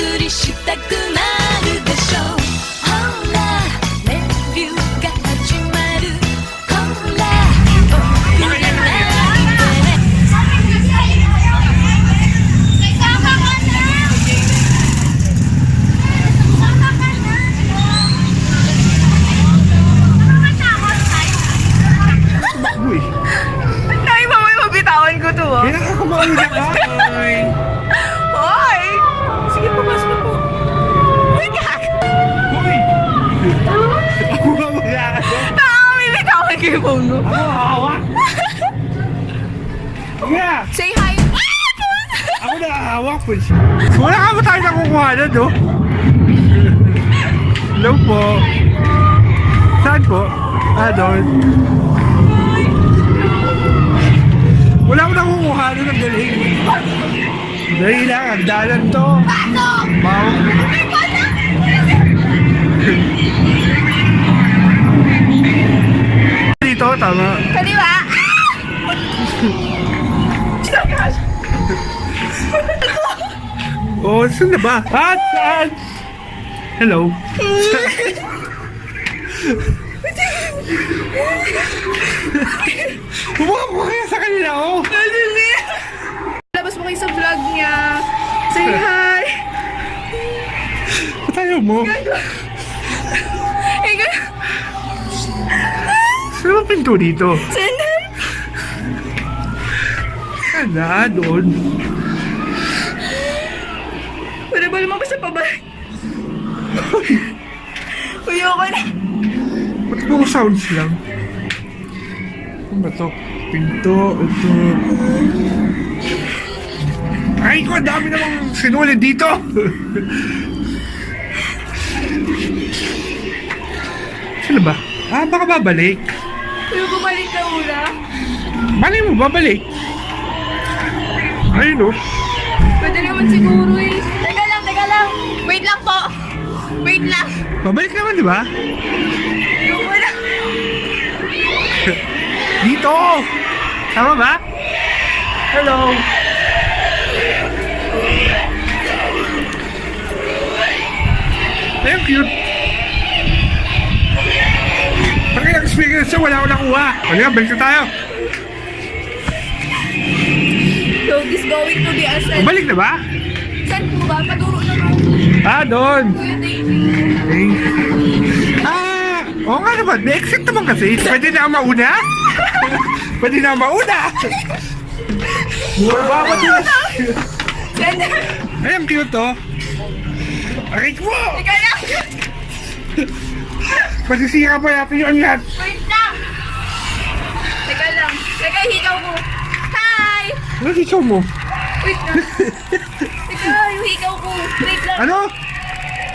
釣りしたくなるでしょう。ほらレビューが始まる。ほら遅れないで。Uy, Ay, mamay, mabitawan ko to, ah. kaya nakakamauli na ka. Hoy! Sige, pumasok na po. Uy, kak! Uy! Ako ba wala ka to? Nakakamibitawan ko yung phone mo. Ako hawak! Kaya! Say hi! Ako nakahawak po siya. Wala ka ba tayo nakukuha na, no? Hello po. Saan po? Doon. Wala ko nakukuha na ng galing. Dahil lang, ang dalan to. Wow. Dito, tama. Kaliwa! Oh, saan na ba? Saan? Hello? Huwag mo kaya sa kanila, oh! Labas mo kayo sa vlog niya. Say hi! Ba't ayaw mo? Ikaw! Saan ang pinto dito? Sandal! Sana, doon. Wala ba lumabas sa pabay? Uyoko na. Ba't puro sounds lang? Ano ba to? Pinto, ito. Ay ko, ang dami namang sinulid dito! Saan ba? Baka babalik. Uy, bumalik ka muna. Malay mo, babalik. Ayun, oh. Pwede naman siguro eh. Teka lang. Wait lang po. Wait lang. Babalik naman, di ba? Uyoko na. Dito! Tama ba? Hello! Ay, ang cute! Pag yung experience siya, wala ko nakuha. Kaya, balik na tayo. So, this going to be Asinan. Balik na ba? Saan po ba? Paturo na ba? Doon! Kuya, thank you. Oo nga naman. May exit naman kasi. Pwede na ako mauna? Pwede na ako mauna? Mura ba ako dun? Sandal! Ay, ang cute, oh. Aray ko! Teka lang! Masisira pa natin yung lahat. Wait lang! Teka lang. Teka, hikaw ko. Hi! Ano sisaw mo? Wait lang. Teka, yung hikaw ko. Wait lang. Ano?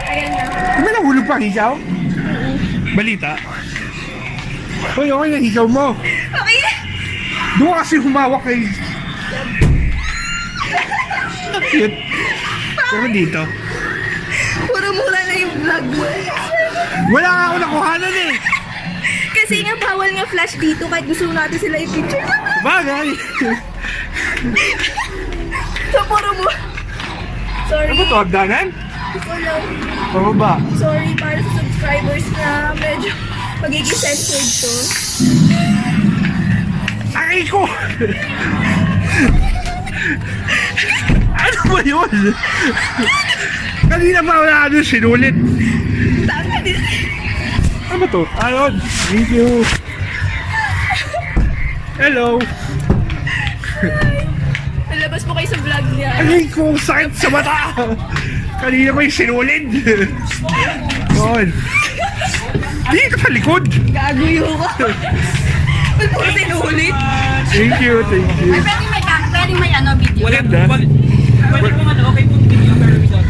Ayan na. Di ba nahulog pa ang hisaw? Balita? Hoy, okay na hisaw mo. Okay na. Doon kasi humawak kay... Cute. Pero dito. Puro mura na yung vlog mo. Wala nga ako nakuhanan eh. Kasi nga bawal nga flash dito kahit gusto natin sila i-picture. Bagay. So puro mo. Sorry. Ano ba ito? Hagdanan? Ito lang. Pababa. Sorry para sa subscribers na medyo magiging censored to. Aray ko! Ano ba yun? Kanina pa wala doon sinulit. Tama din. Ano ba to? Ayun. Thank you. Hello. Nalabas mo kayo sa vlog niya. Aray ko, sakit sa mata. Kanina ko yung sinulid. Yun. Dito sa likod. Gaguyo ka. Ba't mo sinulit? Thank you, thank you. Pwedeng may ano, video. Maganda. Pwede po man, okay po video pero without.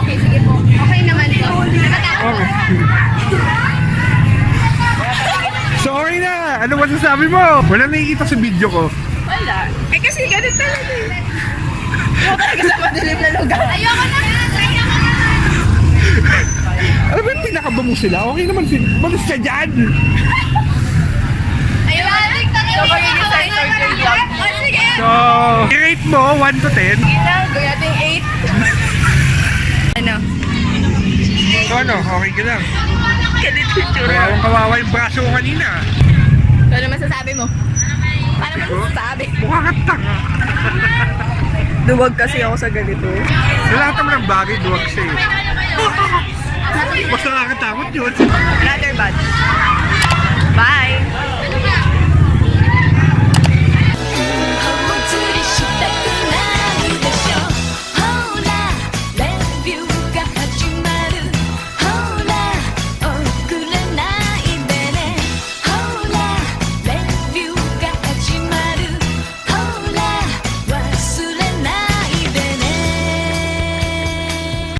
Okay, sige po. Okay naman po. Nakatakot Okay. Sorry na! Ano masasabi mo? Wala nakikita sa video ko. Wala. Eh kasi ganun talaga eh. Ayaw talaga sa madilim na lugar. Ayoko na! Ano ba yung pinakabango sila? Okay naman sila. Malis ka dyan! Ayun! So, magiging censor yung vlog. Oh, sige! So, i-rate mo 1 to 10. Ilang? Gawin natin 8. So ano, okay ka lang? Ganito yung tsura. Kawawang kawawa yung braso ko kanina. So, ano masasabi mo? Paano mo masasabi? Mukha kang tanga. Duwag kasi ako sa ganito. Sa lahat naman ng bagay, duwag siya eh. Mas nakakatakot yun. Rather bad. Bye!